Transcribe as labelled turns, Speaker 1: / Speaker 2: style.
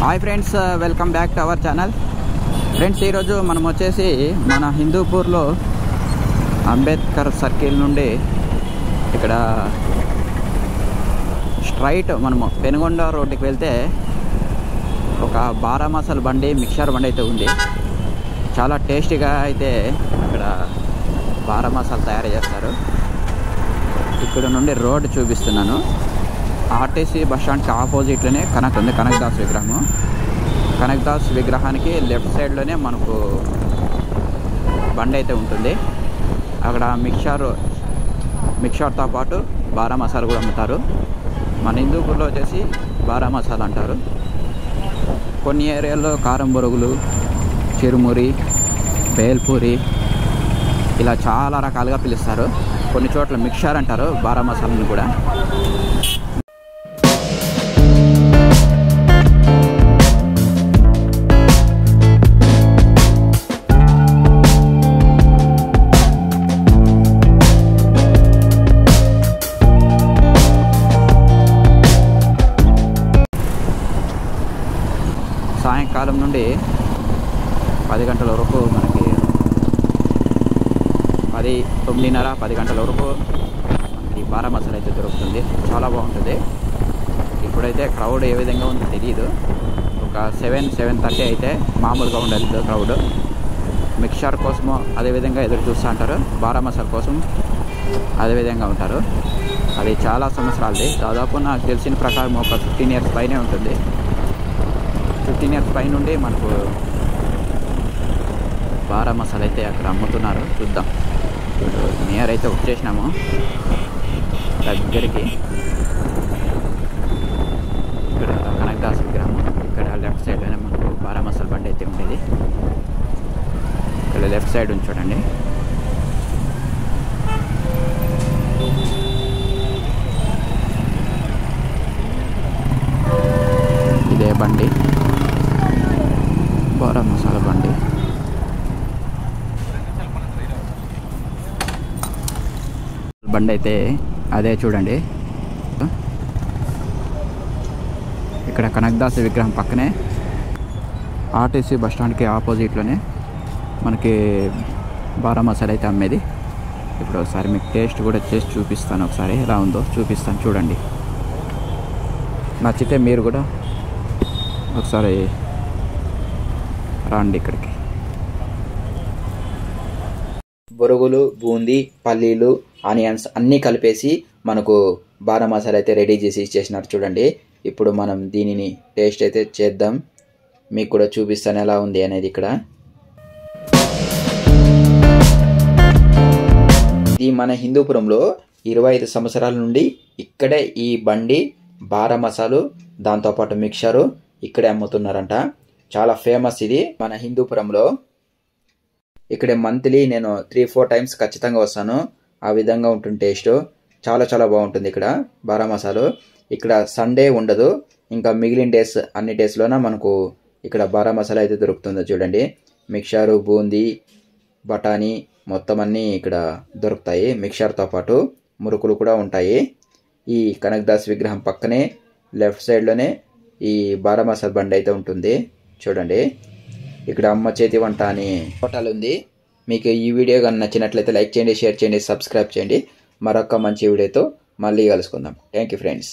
Speaker 1: Hi friends, welcome back to our channel. Friends, ఈరోజు మనం వచ్చేసి మన హిందూపూర్లో అంబేద్కర్ సర్కిల్ నుండి ఇక్కడ స్ట్రైట్ మనము పెనుగొండ రోడ్డుకి వెళ్తే ఒక బారా మసాలా బండి, మిక్చర్ బండి అయితే ఉంది. చాలా టేస్టీగా అయితే ఇక్కడ బారా మసాలా తయారు చేస్తారు. ఇక్కడ నుండి రోడ్డు చూపిస్తున్నాను. ఆర్టీసీ బస్టాండ్కి ఆపోజిట్లోనే కనకదాస్ విగ్రహము. కనకదాస్ విగ్రహానికి లెఫ్ట్ సైడ్లోనే మనకు బండి అయితే ఉంటుంది. అక్కడ మిక్చర్తో పాటు బారా మసాలా కూడా అమ్ముతారు. మన హిందూపూర్లో వచ్చేసి బారా మసాలా అంటారు. కొన్ని ఏరియాల్లో కారం బొరుగులు, చిరుమురి, బేల్పూరి ఇలా చాలా రకాలుగా పిలుస్తారు. కొన్ని చోట్ల మిక్చర్ అంటారు బారా మసాలాని కూడా. సాయంకాలం నుండి 10 గంటల వరకు మనకి 9:30-10 గంటల వరకు మనకి బారా మసాలా అయితే దొరుకుతుంది. చాలా బాగుంటుంది. ఇప్పుడైతే క్రౌడ్ ఏ విధంగా ఉందో తెలియదు. ఒక 7-7:30 అయితే మామూలుగా ఉండాలి క్రౌడ్. మిక్చర్ కోసము అదేవిధంగా ఎదురు చూస్తూ ఉంటారు. బారా మసాలా కోసం అదేవిధంగా ఉంటారు. అది చాలా సంవత్సరాలది. దాదాపు నాకు తెలిసిన ప్రకారం ఒక 15 years పైనే ఉంటుంది. 15 years పై నుండి మనకు బారా మసాలా అయితే అక్కడ అమ్ముతున్నారు. చూద్దాం. నియర్ అయితే వచ్చేసినాము దగ్గరికి. ఇక్కడ కనకదాస్ విగ్రహం, ఇక్కడ లెఫ్ట్ సైడ్లోనే మనకు బారా మసాలా బండి అయితే ఉండేది. ఇక్కడ లెఫ్ట్ సైడ్ ఉంది చూడండి. ఇదే బండి, బారా మసాలా బండి. బండి అయితే అదే చూడండి. ఇక్కడ కనకదాస్ విగ్రహం పక్కనే ఆర్టీసీ బస్టాండ్కి ఆపోజిట్లోనే మనకి బారా మసాలా అయితే అమ్మేది. ఇప్పుడు ఒకసారి మీకు టేస్ట్ కూడా చేసి చూపిస్తాను. ఒకసారి ఎలా ఉందో చూపిస్తాను చూడండి. నచ్చితే మీరు కూడా ఒకసారి రండి ఇక్కడికి. బొరుగులు, బూందీ, పల్లీలు, ఆనియన్స్ అన్నీ కలిపేసి మనకు బారా మసాలా అయితే రెడీ చేసి ఇచ్చేసినారు చూడండి. ఇప్పుడు మనం దీనిని టేస్ట్ అయితే చేద్దాం. మీకు కూడా చూపిస్తాను ఎలా ఉంది అనేది. ఇక్కడ ఇది మన హిందూపురంలో 25 సంవత్సరాల నుండి ఇక్కడే ఈ బండి, బారా మసాలు, దాంతోపాటు మిక్చరు ఇక్కడే అమ్ముతున్నారంట. చాలా ఫేమస్ ఇది మన హిందూపురంలో. ఇక్కడే మంత్లీ నేను 3-4 times ఖచ్చితంగా వస్తాను. ఆ విధంగా ఉంటుంది టేస్ట్. చాలా చాలా బాగుంటుంది ఇక్కడ బారా మసాలు. ఇక్కడ సండే ఉండదు, ఇంకా మిగిలిన డేస్ అన్ని డేస్లోన మనకు ఇక్కడ బారా మసాలా అయితే దొరుకుతుందో చూడండి. మిక్చరు, బూందీ, బఠానీ మొత్తం అన్నీ ఇక్కడ దొరుకుతాయి. మిక్చర్తో పాటు మురుకులు కూడా ఉంటాయి. ఈ కనకదాస్ విగ్రహం పక్కనే లెఫ్ట్ సైడ్లోనే ఈ బారా మసాలా బండి అయితే ఉంటుంది చూడండి. ఇక్కడ అమ్మ చేతి వంట అని హోటల్ ఉంది. మీకు ఈ వీడియో కానీ నచ్చినట్లయితే లైక్ చేయండి, షేర్ చేయండి, సబ్స్క్రైబ్ చేయండి. మరొక మంచి వీడియోతో మళ్ళీ కలుసుకుందాం. Thank you friends.